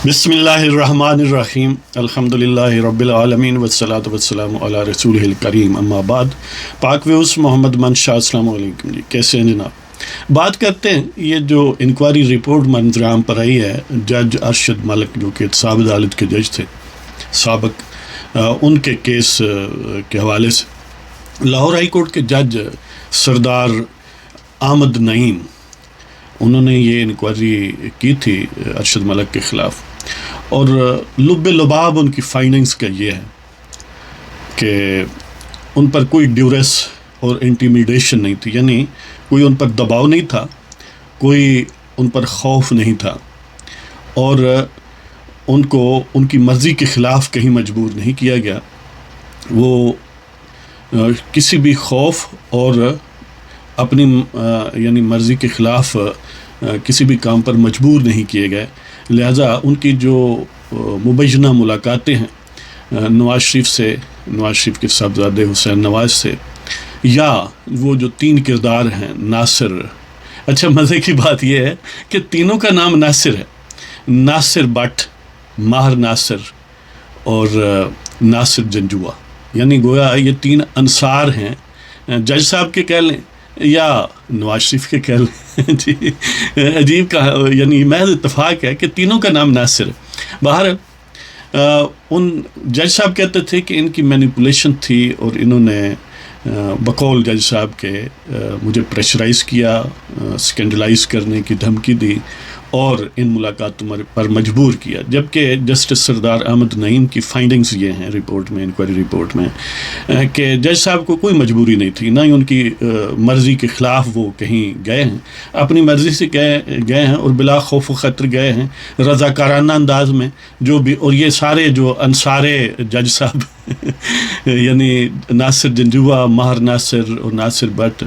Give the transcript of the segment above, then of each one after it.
بسم اللہ الرحمن الرحیم الحمدللہ رب العالمین والصلاة والسلام علی رسولہ الکریم اما بعد. پاک ویوز محمد منشا، السلام علیکم جی، کیسے ہیں جناب؟ بات کرتے ہیں یہ جو انکوائری رپورٹ منظرعام پر آئی ہے جج ارشد ملک جو کہ احتساب عدالت کے جج تھے سابق، ان کے کیس کے حوالے سے لاہور ہائی کورٹ کے جج سردار احمد نعیم انہوں نے یہ انکوائری کی تھی ارشد ملک کے خلاف، اور لب لباب ان کی فائنڈنگز کا یہ ہے کہ ان پر کوئی ڈیوریس اور انٹیمیڈیشن نہیں تھی، یعنی کوئی ان پر دباؤ نہیں تھا، کوئی ان پر خوف نہیں تھا، اور ان کو ان کی مرضی کے خلاف کہیں مجبور نہیں کیا گیا. وہ کسی بھی خوف اور اپنی یعنی مرضی کے خلاف کسی بھی کام پر مجبور نہیں کیے گئے. لہٰذا ان کی جو مبینہ ملاقاتیں ہیں نواز شریف کے صاحبزادے حسین نواز سے، یا وہ جو تین کردار ہیں ناصر، اچھا مزے کی بات یہ ہے کہ تینوں کا نام ناصر ہے، ناصر بٹ، ماہر ناصر اور ناصر جنجوعہ، یعنی گویا یہ تین انصار ہیں، جج صاحب کے کہہ لیں یا نواز شریف کے کہہ لیں. جی عجیب کا یعنی محض اتفاق ہے کہ تینوں کا نام ناصر ہے. باہر ان جج صاحب کہتے تھے کہ ان کی مینیپولیشن تھی اور انہوں نے بقول جج صاحب کے مجھے پریشرائز کیا، سکینڈلائز کرنے کی دھمکی دی اور ان ملاقاتوں پر مجبور کیا. جبکہ جسٹس سردار احمد نعیم کی فائنڈنگز یہ ہیں رپورٹ میں، انکوائری رپورٹ میں، کہ جج صاحب کو کوئی مجبوری نہیں تھی، نہ ہی ان کی مرضی کے خلاف وہ کہیں گئے ہیں، اپنی مرضی سے گئے ہیں اور بلا خوف و خطر گئے ہیں، رضاکارانہ انداز میں جو بھی. اور یہ سارے جو انصارے جج صاحب یعنی ناصر جنجوعہ، ماہر ناصر اور ناصر بٹ،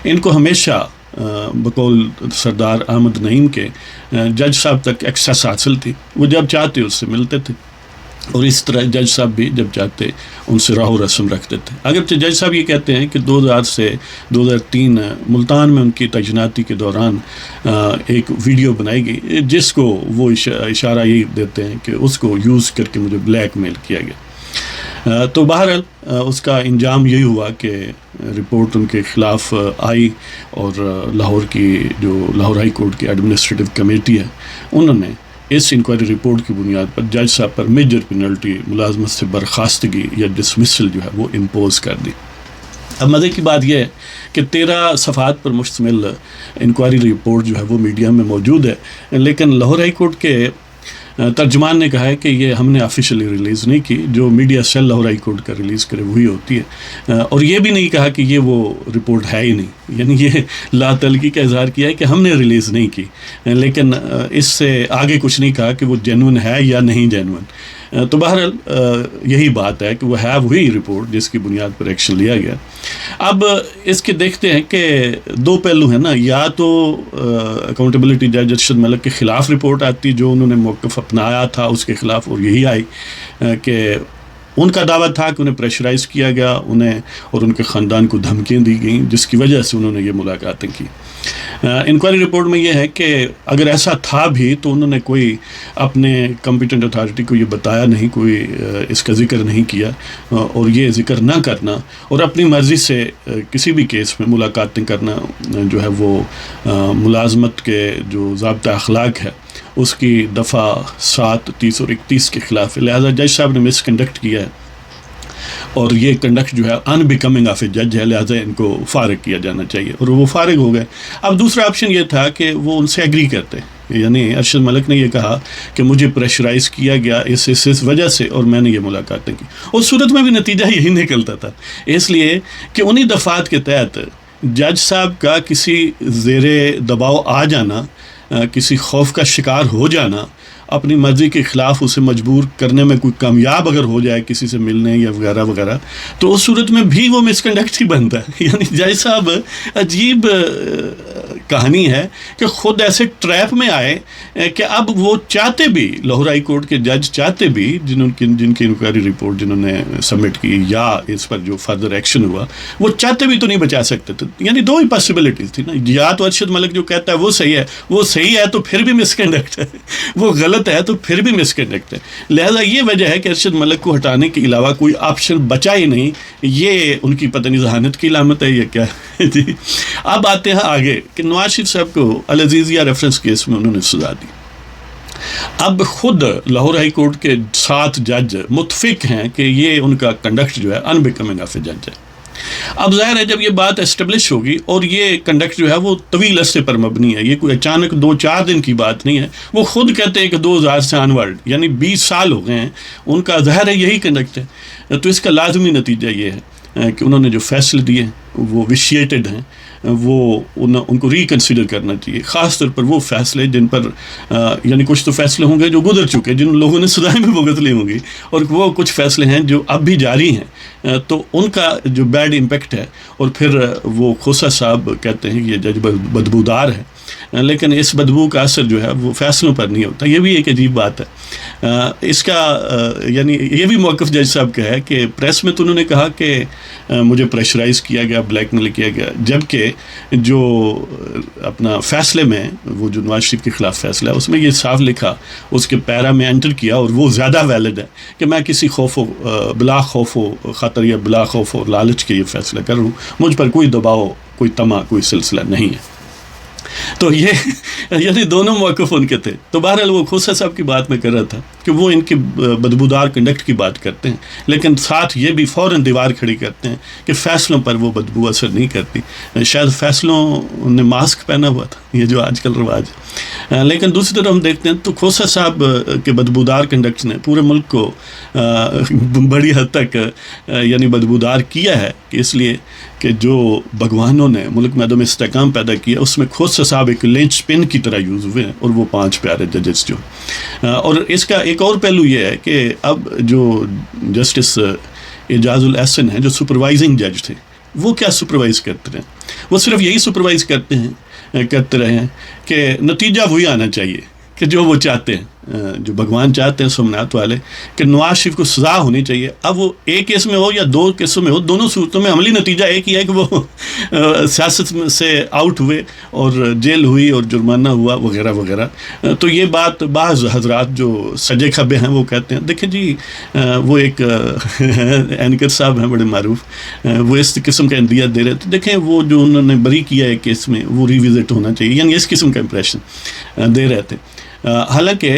ان کو ہمیشہ بقول سردار احمد نعیم کے جج صاحب تک ایکسیس حاصل تھی. وہ جب چاہتے اس سے ملتے تھے، اور اس طرح جج صاحب بھی جب چاہتے ان سے راہ و رسم رکھتے تھے. اگرچہ جج صاحب یہ کہتے ہیں کہ 2000 سے 2003 ملتان میں ان کی تعیناتی کے دوران ایک ویڈیو بنائی گئی جس کو وہ اشارہ یہی دیتے ہیں کہ اس کو یوز کر کے مجھے بلیک میل کیا گیا. تو بہرحال اس کا انجام یہی ہوا کہ رپورٹ ان کے خلاف آئی، اور لاہور کی جو لاہور ہائی کورٹ کی ایڈمنسٹریٹو کمیٹی ہے انہوں نے اس انکوائری رپورٹ کی بنیاد پر جج صاحب پر میجر پینلٹی، ملازمت سے برخاستگی یا ڈسمسل جو ہے وہ امپوز کر دی. اب مزے کی بات یہ ہے کہ 13 صفحات پر مشتمل انکوائری رپورٹ جو ہے وہ میڈیا میں موجود ہے، لیکن لاہور ہائی کورٹ کے ترجمان نے کہا ہے کہ یہ ہم نے آفیشلی ریلیز نہیں کی، جو media cell Lahore high court کا ریلیز کرے وہی ہوتی ہے. اور یہ بھی نہیں کہا کہ یہ وہ رپورٹ ہے ہی نہیں، یعنی یہ لا تعلقی کا اظہار کیا ہے کہ ہم نے ریلیز نہیں کی، لیکن اس سے آگے کچھ نہیں کہا کہ وہ جینوئن ہے یا نہیں جینوئن. تو بہرحال یہی بات ہے کہ وہ ہے وہی رپورٹ جس کی بنیاد پر ایکشن لیا گیا. اب اس کے دیکھتے ہیں کہ دو پہلو ہیں نا، یا تو اکاؤنٹیبلٹی جج ارشد ملک کے خلاف رپورٹ آتی جو انہوں نے موقف اپنایا تھا اس کے خلاف، اور یہی آئی کہ ان کا دعویٰ تھا کہ انہیں پریشرائز کیا گیا، انہیں اور ان کے خاندان کو دھمکیاں دی گئیں جس کی وجہ سے انہوں نے یہ ملاقاتیں کی. انکوائری رپورٹ میں یہ ہے کہ اگر ایسا تھا بھی تو انہوں نے کوئی اپنے کمپیٹنٹ اتھارٹی کو یہ بتایا نہیں، کوئی اس کا ذکر نہیں کیا، اور یہ ذکر نہ کرنا اور اپنی مرضی سے کسی بھی کیس میں ملاقاتیں کرنا جو ہے وہ ملازمت کے جو ضابطہ اخلاق ہے اس کی دفعہ 7, 30 اور 31 کے خلاف ہے. لہٰذا جج صاحب نے مس کنڈکٹ کیا ہے، اور یہ کنڈکٹ جو ہے ان بیکمنگ آف اے جج ہے، لہٰذا ان کو فارغ کیا جانا چاہیے، اور وہ فارغ ہو گئے. اب دوسرا آپشن یہ تھا کہ وہ ان سے ایگری کرتے، یعنی ارشد ملک نے یہ کہا کہ مجھے پریشرائز کیا گیا اس وجہ سے اور میں نے یہ ملاقاتیں کی. اس صورت میں بھی نتیجہ یہی نکلتا تھا، اس لیے کہ انہی دفعات کے تحت جج صاحب کا کسی زیر دباؤ آ جانا، کسی خوف کا شکار ہو جانا، اپنی مرضی کے خلاف اسے مجبور کرنے میں کوئی کامیاب اگر ہو جائے کسی سے ملنے یا وغیرہ وغیرہ، تو اس صورت میں بھی وہ مس کنڈکٹ ہی بنتا ہے. یعنی جج صاحب عجیب کہانی ہے کہ خود ایسے ٹریپ میں آئے کہ اب وہ چاہتے بھی، لاہور ہائی کورٹ کے جج چاہتے بھی جن کی انکوائری رپورٹ جنہوں نے سبمٹ کی یا اس پر جو فردر ایکشن ہوا، وہ چاہتے بھی تو نہیں بچا سکتے تھے. یعنی دو ہی پاسبلٹیز تھی نا، یا تو ارشد ملک جو کہتا ہے وہ صحیح ہے تو پھر بھی مس کنڈکٹ ہے، وہ غلط ہے تو پھر بھی مس کنڈکٹ ہے. لہذا یہ وجہ ہے کہ ارشد ملک کو ہٹانے کے علاوہ کوئی آپشن بچا ہی نہیں. یہ ان کی پتہ نہیں ذہانت کی علامت ہے یا کیا ہے جی. اب آتے ہیں آگے کہ نواز شریف صاحب کو العزیزیہ ریفرنس کیس میں انہوں نے سزا دی. اب خود لاہور ہائی کورٹ کے 7 جج متفق ہیں کہ یہ ان کا کنڈکٹ جو ہے ان بیکمنگ آف اے جج ہے. اب ظاہر ہے جب یہ بات اسٹیبلش ہوگی، اور یہ کنڈکٹ جو ہے وہ طویل عرصے پر مبنی ہے، یہ کوئی اچانک 2-4 دن کی بات نہیں ہے. وہ خود کہتے ہیں کہ 2000 سے آنورڈ یعنی 20 سال ہو گئے ہیں ان کا، ظاہر ہے یہی کنڈکٹ ہے. تو اس کا لازمی نتیجہ یہ ہے کہ انہوں نے جو فیصلے دیے وہ ویشیٹڈ ہیں، وہ ان کو ریکنسیڈر کرنا چاہیے. خاص طور پر وہ فیصلے جن پر یعنی کچھ تو فیصلے ہوں گے جو گزر چکے، جن لوگوں نے سزائیں بھی بھگت لی ہوں گی، اور وہ کچھ فیصلے ہیں جو اب بھی جاری ہیں. تو ان کا جو بیڈ امپیکٹ ہے، اور پھر وہ کھوسا صاحب کہتے ہیں کہ یہ جج بدبودار ہے، لیکن اس بدبو کا اثر جو ہے وہ فیصلوں پر نہیں ہوتا. یہ بھی ایک عجیب بات ہے. اس کا یعنی یہ بھی موقف جج صاحب کا ہے کہ پریس میں تو انہوں نے کہا کہ مجھے پریشرائز کیا گیا، بلیک میل کیا گیا، جبکہ جو اپنا فیصلے میں وہ جو نواز شریف کے خلاف فیصلہ ہے اس میں یہ صاف لکھا، اس کے پیرا میں انٹر کیا، اور وہ زیادہ ویلڈ ہے کہ میں کسی بلا خوف و خطر یا بلا خوف و لالچ کے یہ فیصلہ کر رہا ہوں، مجھ پر کوئی دباؤ، کوئی طمع، کوئی سلسلہ نہیں ہے. تو یہ یعنی دونوں موقف ان کے تھے. تو بہرحال وہ کھوسا صاحب کی بات میں کر رہا تھا کہ وہ ان کے بدبودار کنڈکٹ کی بات کرتے ہیں، لیکن ساتھ یہ بھی فوراً دیوار کھڑی کرتے ہیں کہ فیصلوں پر وہ بدبو اثر نہیں کرتی. شاید فیصلوں نے ماسک پہنا ہوا تھا، یہ جو آج کل رواج ہے. لیکن دوسری طرف ہم دیکھتے ہیں تو کھوسا صاحب کے بدبودار کنڈکٹ نے پورے ملک کو بڑی حد تک یعنی بدبودار کیا ہے، کہ اس لیے کہ جو بھگوانوں نے ملک میں عدم استحکام پیدا کیا اس میں کھوسا صاحب ایک لینچ پن کی طرح یوز ہوئے ہیں، اور وہ 5 پیارے ججز جو. اور اس کا ایک اور پہلو یہ ہے کہ اب جو جسٹس اعجاز الاحسن ہیں جو سپروائزنگ جج تھے، وہ کیا سپروائز کرتے رہے؟ وہ صرف یہی سپروائز کرتے رہے ہیں کہ نتیجہ وہی آنا چاہیے کہ جو وہ چاہتے ہیں، جو بھگوان چاہتے ہیں سومناتھ والے، کہ نواز شریف کو سزا ہونی چاہیے. اب وہ ایک کیس میں ہو یا 2 کیسوں میں ہو، دونوں صورتوں میں عملی نتیجہ ایک ہی ہے کہ وہ سیاست سے آؤٹ ہوئے اور جیل ہوئی اور جرمانہ ہوا وغیرہ وغیرہ. تو یہ بات بعض حضرات جو سجے کھبے ہیں وہ کہتے ہیں. دیکھیں جی، وہ ایک اینکر صاحب ہیں بڑے معروف، وہ اس قسم کا اندیہ دے رہے تھے. دیکھیں وہ جو انہوں نے بری کیا ہے کیس میں، وہ ریوزٹ ہونا چاہیے، یعنی اس قسم کا امپریشن دے رہے تھے. حالانکہ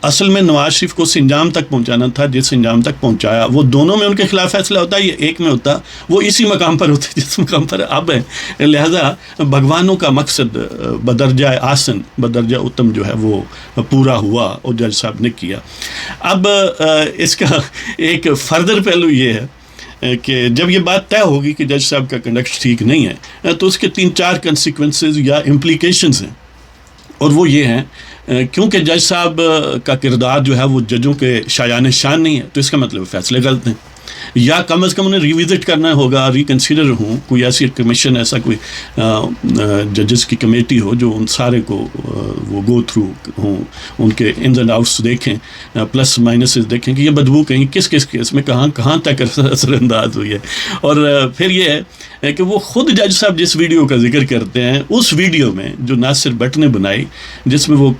اصل میں نواز شریف کو اس انجام تک پہنچانا تھا جس انجام تک پہنچایا. وہ دونوں میں ان کے خلاف فیصلہ ہوتا ہے، یہ ایک میں ہوتا، وہ اسی مقام پر ہوتے جس مقام پر اب ہے. لہذا بھگوانوں کا مقصد بدرجہ آسن، بدرجہ اتم جو ہے وہ پورا ہوا، اور جج صاحب نے کیا. اب اس کا ایک فردر پہلو یہ ہے کہ جب یہ بات طے ہوگی کہ جج صاحب کا کنڈکٹ ٹھیک نہیں ہے، تو اس کے 3-4 کنسیکوینسز یا امپلیکیشنز ہیں. اور وہ یہ ہیں کیونکہ جج صاحب کا کردار جو ہے وہ ججوں کے شایان شان نہیں ہے، تو اس کا مطلب فیصلے غلط ہیں، یا کم از کم انہیں ریوزٹ کرنا ہوگا، ریکنسیڈر ہوں، کوئی ایسی کمیشن، ایسا کوئی ججز کی کمیٹی ہو جو ان سارے کو وہ گو تھرو ہوں، ان کے انز اینڈ آؤٹس دیکھیں، پلس مائنسز دیکھیں کہ یہ بدبو کہیں کس کیس میں کہاں تک اثر انداز ہوئی ہے. اور پھر یہ ہے کہ وہ خود جج صاحب جس ویڈیو کا ذکر کرتے ہیں، اس ویڈیو میں جو ناصر بٹ نے بنائی، جس میں وہ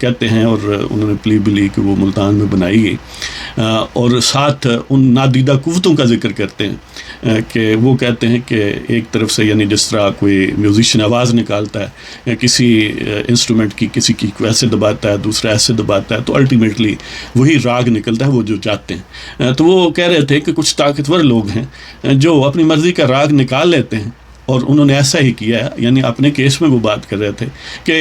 کہتے ہیں، اور انہوں نے پلی بھی لی کہ وہ ملتان میں بنائی گئی، اور ساتھ ان نادیدہ قوتوں کا ذکر کرتے ہیں کہ وہ کہتے ہیں کہ ایک طرف سے یعنی جس طرح کوئی میوزیشین آواز نکالتا ہے یا کسی انسٹرومنٹ کی کسی کی ایسے دباتا ہے، دوسرا ایسے دباتا ہے، تو الٹیمیٹلی وہی راگ نکلتا ہے وہ جو چاہتے ہیں. تو وہ کہہ رہے تھے کہ کچھ طاقتور لوگ ہیں جو اپنی مرضی کا راگ نکال لیتے ہیں، اور انہوں نے ایسا ہی کیا ہے. یعنی اپنے کیس میں وہ بات کر رہے تھے کہ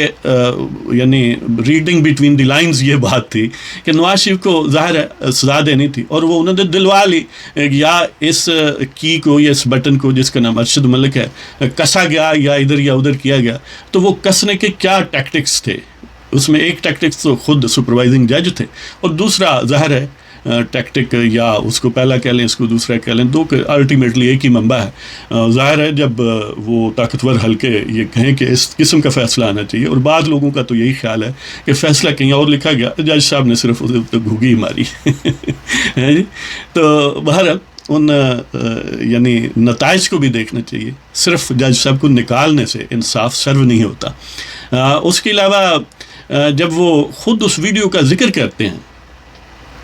یعنی ریڈنگ بٹوین دی لائنز یہ بات تھی کہ نواز شریف کو ظاہر ہے سزا دینی تھی، اور وہ انہوں نے دلوا لی، یا اس کی کو یا اس بٹن کو جس کا نام ارشد ملک ہے کسا گیا یا ادھر یا ادھر کیا گیا. تو وہ کسنے کے کیا ٹیکٹکس تھے؟ اس میں ایک ٹیکٹکس تو خود سپروائزنگ جج تھے، اور دوسرا ظاہر ہے ٹیکٹک یا اس کو پہلا کہہ لیں اس کو دوسرا کہہ لیں، دو الٹیمیٹلی ایک ہی منبع ہے۔ ظاہر ہے جب وہ طاقتور حلقے یہ کہیں کہ اس قسم کا فیصلہ آنا چاہیے، اور بعض لوگوں کا تو یہی خیال ہے کہ فیصلہ کہیں اور لکھا گیا، جج صاحب نے صرف اسے گھوگی ماری ہے جی۔ تو بہرحال ان یعنی نتائج کو بھی دیکھنا چاہیے، صرف جج صاحب کو نکالنے سے انصاف سرو نہیں ہوتا۔ اس کے علاوہ جب وہ خود اس ویڈیو کا ذکر کرتے ہیں،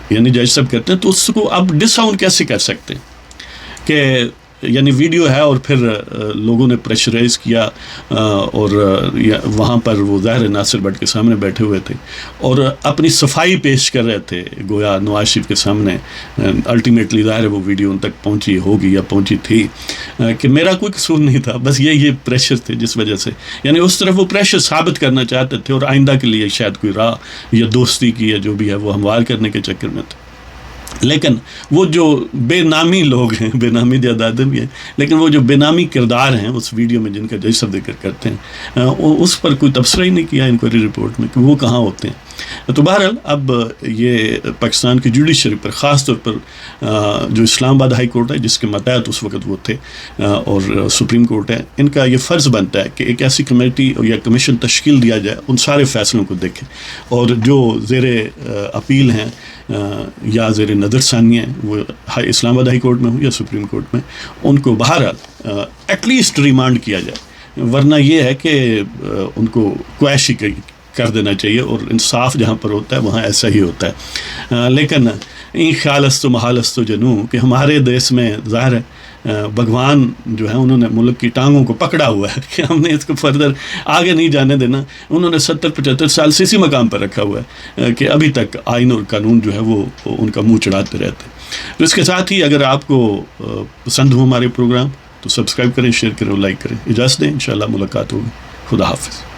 یعنی جج صاحب کرتے ہیں، تو اس کو آپ ڈس آؤن کیسے کر سکتے ہیں کہ یعنی ویڈیو ہے اور پھر لوگوں نے پریشرائز کیا، اور وہاں پر وہ ظاہر ناصر بٹ کے سامنے بیٹھے ہوئے تھے اور اپنی صفائی پیش کر رہے تھے، گویا نواز شریف کے سامنے۔ الٹیمیٹلی ظاہر ہے وہ ویڈیو ان تک پہنچی ہوگی یا پہنچی تھی کہ میرا کوئی قصور نہیں تھا، بس یہ پریشر تھے جس وجہ سے، یعنی اس طرف وہ پریشر ثابت کرنا چاہتے تھے، اور آئندہ کے لیے شاید کوئی راہ یا دوستی کی یا جو بھی ہے وہ ہموار کرنے کے چکر میں تھے۔ لیکن وہ جو بے نامی لوگ ہیں، بے نامی جائیدادیں بھی ہیں، لیکن وہ جو بے نامی کردار ہیں اس ویڈیو میں جن کا جج صاحب ذکر کرتے ہیں، اس پر کوئی تبصرہ ہی نہیں کیا انکوائری رپورٹ میں کہ وہ کہاں ہوتے ہیں۔ تو بہرحال اب یہ پاکستان کی جوڈیشری پر، خاص طور پر جو اسلام آباد ہائی کورٹ ہے جس کے ماتحت اس وقت وہ تھے، اور سپریم کورٹ ہے، ان کا یہ فرض بنتا ہے کہ ایک ایسی کمیٹی یا کمیشن تشکیل دیا جائے، ان سارے فیصلوں کو دیکھیں، اور جو زیر اپیل ہیں یا زیر نظر ثانی ہیں، وہ اسلام آباد ہائی کورٹ میں ہوں یا سپریم کورٹ میں، ان کو بہرحال ایٹ لیسٹ ریمانڈ کیا جائے، ورنہ یہ ہے کہ ان کو کویش ہی کر دینا چاہیے، اور انصاف جہاں پر ہوتا ہے وہاں ایسا ہی ہوتا ہے۔ لیکن این خیال است و محال است و جنوں کہ ہمارے دیس میں ظاہر ہے بھگوان جو ہے انہوں نے ملک کی ٹانگوں کو پکڑا ہوا ہے کہ ہم نے اس کو فردر آگے نہیں جانے دینا۔ انہوں نے 70-75 سال سے اسی مقام پر رکھا ہوا ہے کہ ابھی تک آئین اور قانون جو ہے وہ ان کا منہ چڑھاتے رہتے ہیں۔ تو اس کے ساتھ ہی اگر آپ کو پسند ہو ہمارے پروگرام تو سبسکرائب کریں، شیئر کریں اور لائک کریں۔ اجازت دیں، انشاءاللہ ملاقات ہوگی۔ خدا حافظ۔